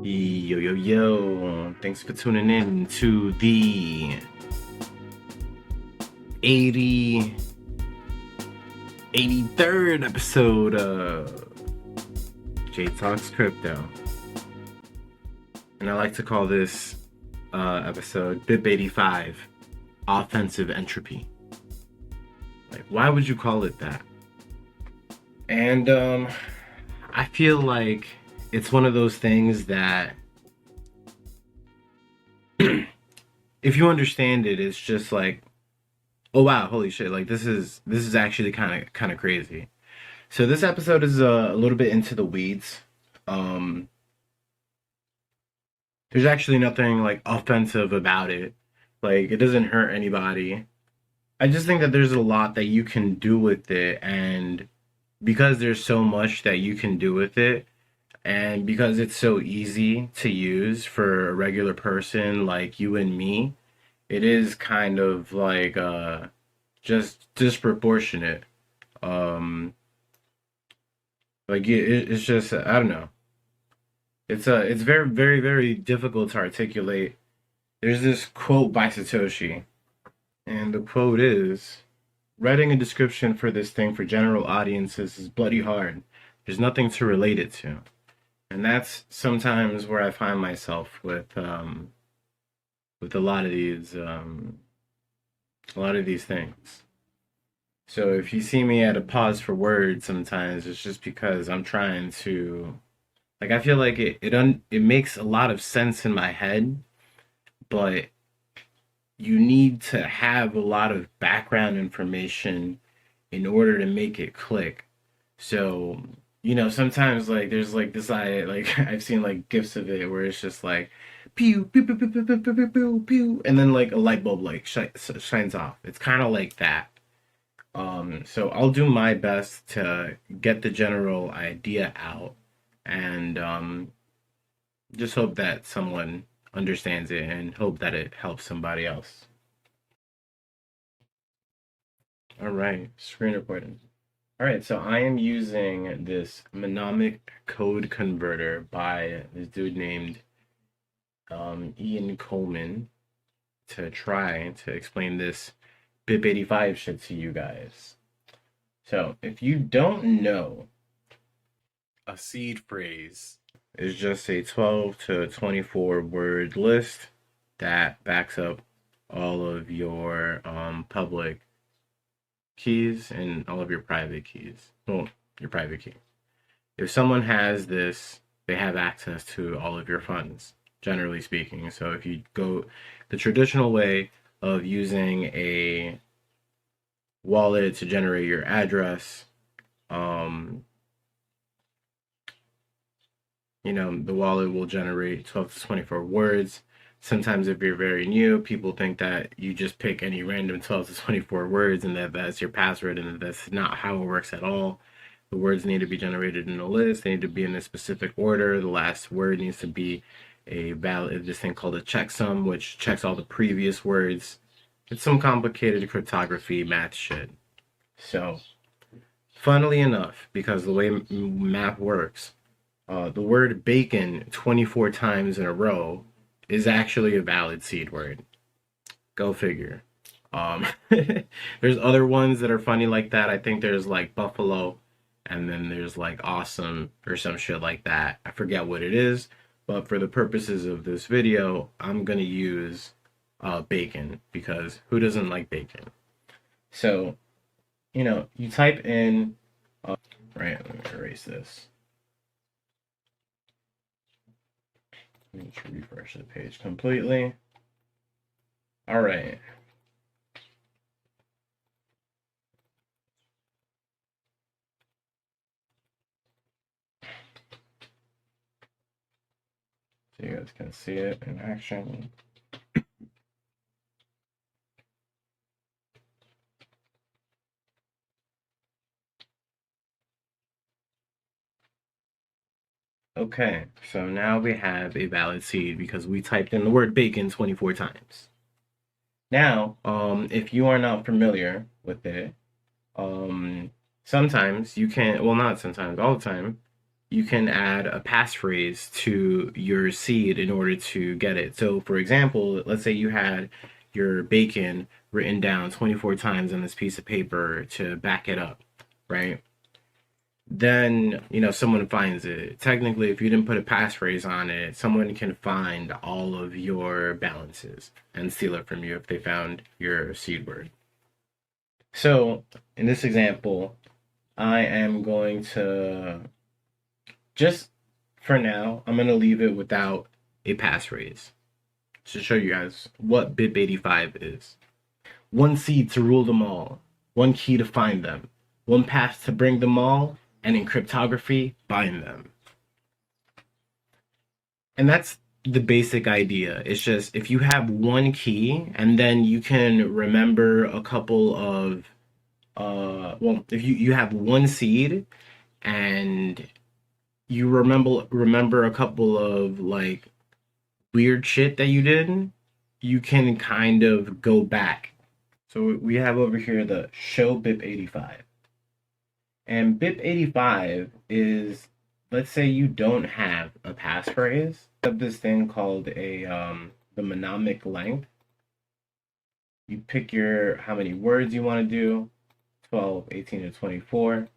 Yo, yo, yo. Thanks for tuning in to the 80, 83rd episode of J Talks Crypto. And I like to call this episode BIP85 Offensive Entropy. Like, why would you call it that? And I feel like it's one of those things that if you understand it, it's just like, oh wow, holy shit! Like this is actually kind of crazy. So this episode is a little bit into the weeds. Um, there's actually nothing like offensive about it. Like it doesn't hurt anybody. I just think that there's a lot that you can do with it, and because there's so much that you can do with it, and because it's so easy to use for a regular person like you and me, it is kind of like just disproportionate. Um, like it's just I don't know. It's very difficult to articulate. There's this quote by Satoshi, and the quote is, "Writing a description for this thing for general audiences is bloody hard. There's nothing to relate it to." And that's sometimes where I find myself with a lot of these things. So if you see me at a pause for words sometimes, it's just because I'm trying to, like, I feel like it makes a lot of sense in my head, but you need to have a lot of background information in order to make it click. So, sometimes like there's like this I like I've seen like gifs of it where it's just like pew pew pew pew pew pew pew pew pew, pew, and then like a light bulb like shines off. It's kind of like that. So I'll do my best to get the general idea out and just hope that someone understands it and hope that it helps somebody else. All right, screen recording. All right, so I am using this mnemonic code converter by this dude named Ian Coleman to try to explain this BIP85 shit to you guys. So, if you don't know, a seed phrase is just a 12 to 24 word list that backs up all of your public keys and all of your private keys. Well, your private key. If someone has this, they have access to all of your funds, generally speaking. So if you go the traditional way of using a wallet to generate your address, the wallet will generate 12 to 24 words. Sometimes if you're very new, people think that you just pick any random 12 to 24 words and that's your password, and that's not how it works at all. The words need to be generated in a list. They need to be in a specific order. The last word needs to be this thing called a checksum, which checks all the previous words. It's some complicated cryptography math shit. So, funnily enough, because the way math works, the word bacon 24 times in a row is actually a valid seed word. Go figure. There's other ones that are funny like that. I think there's like buffalo, and then there's like awesome or some shit like that. I forget what it is, but for the purposes of this video, I'm gonna use bacon, because who doesn't like bacon? So, you type in, right, let me erase this. Let me refresh the page completely. All right. So you guys can see it in action. Okay, so now we have a valid seed because we typed in the word bacon 24 times. Now, if you are not familiar with it, sometimes you can, well, not sometimes, all the time, you can add a passphrase to your seed in order to get it. So, for example, let's say you had your bacon written down 24 times on this piece of paper to back it up, right? Then, someone finds it. Technically, if you didn't put a passphrase on it, someone can find all of your balances and steal it from you if they found your seed word. So, in this example, I am going to just for now, I'm going to leave it without a passphrase to show you guys what BIP85 is. One seed to rule them all, one key to find them, one path to bring them all, and in cryptography, bind them. And that's the basic idea. It's just if you have one key and then you can remember a couple of, if you have one seed and you remember a couple of like weird shit that you did, you can kind of go back. So we have over here the show BIP85. And BIP85 is, let's say you don't have a passphrase. You have this thing called the mnemonic length. You pick how many words you want to do, 12, 18, and 24.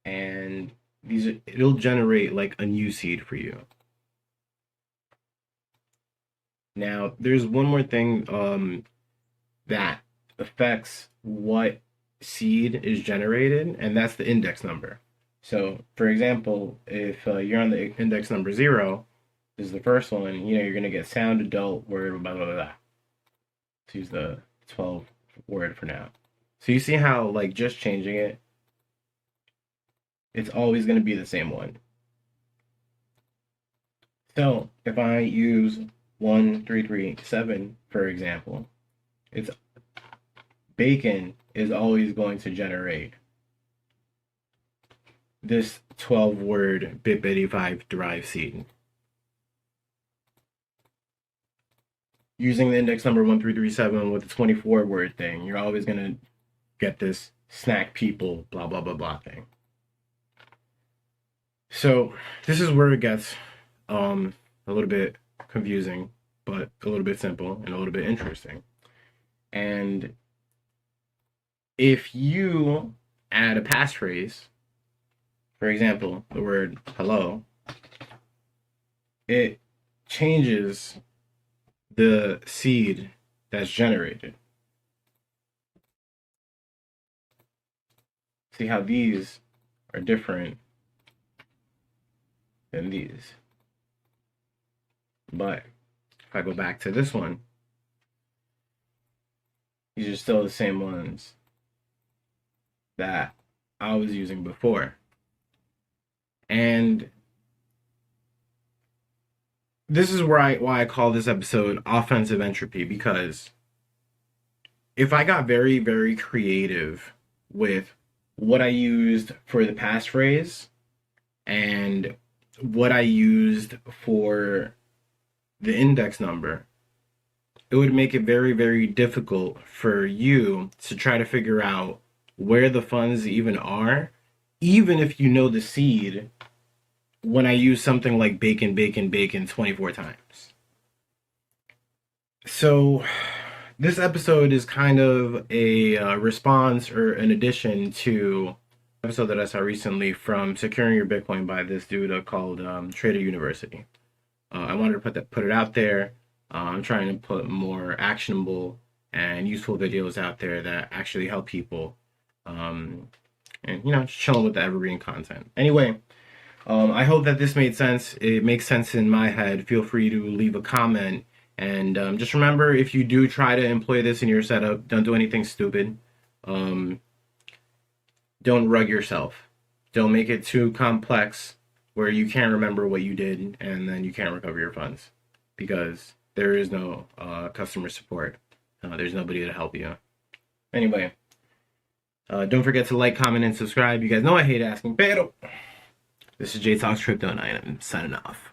And it'll generate like a new seed for you. Now, there's one more thing that affects what seed is generated, and that's the index number. So, for example, if you're on the index number 0, this is the first one, you're going to get sound, adult, word, blah, blah, blah, blah. Let's use the 12 word for now. So you see how, like, just changing it, it's always going to be the same one. So if I use 1337, for example, it's bacon is always going to generate this 12-word BIP85 derived seed. Using the index number 1337 with the 24-word thing, you're always going to get this snack people, blah, blah, blah, blah thing. So this is where it gets a little bit confusing, but a little bit simple and a little bit interesting. And if you add a passphrase, for example, the word hello, it changes the seed that's generated. See how these are different than these. But if I go back to this one, these are still the same ones that I was using before. And this is why I call this episode Offensive Entropy, because if I got very, very creative with what I used for the passphrase and what I used for the index number, it would make it very, very difficult for you to try to figure out where the funds even are, even if you know the seed, when I use something like bacon, bacon, bacon 24 times. So this episode is kind of a response or an addition to an episode that I saw recently from Securing Your Bitcoin by this dude called Trader University. I wanted to put it out there. I'm trying to put more actionable and useful videos out there that actually help people. And, just chilling with the evergreen content. Anyway, I hope that this made sense. It makes sense in my head. Feel free to leave a comment. And just remember, if you do try to employ this in your setup, don't do anything stupid. Don't rug yourself. Don't make it too complex where you can't remember what you did and then you can't recover your funds, because there is no customer support. There's nobody to help you. Anyway, don't forget to like, comment, and subscribe. You guys know I hate asking, pero this is J Talks Crypto, and I am signing off.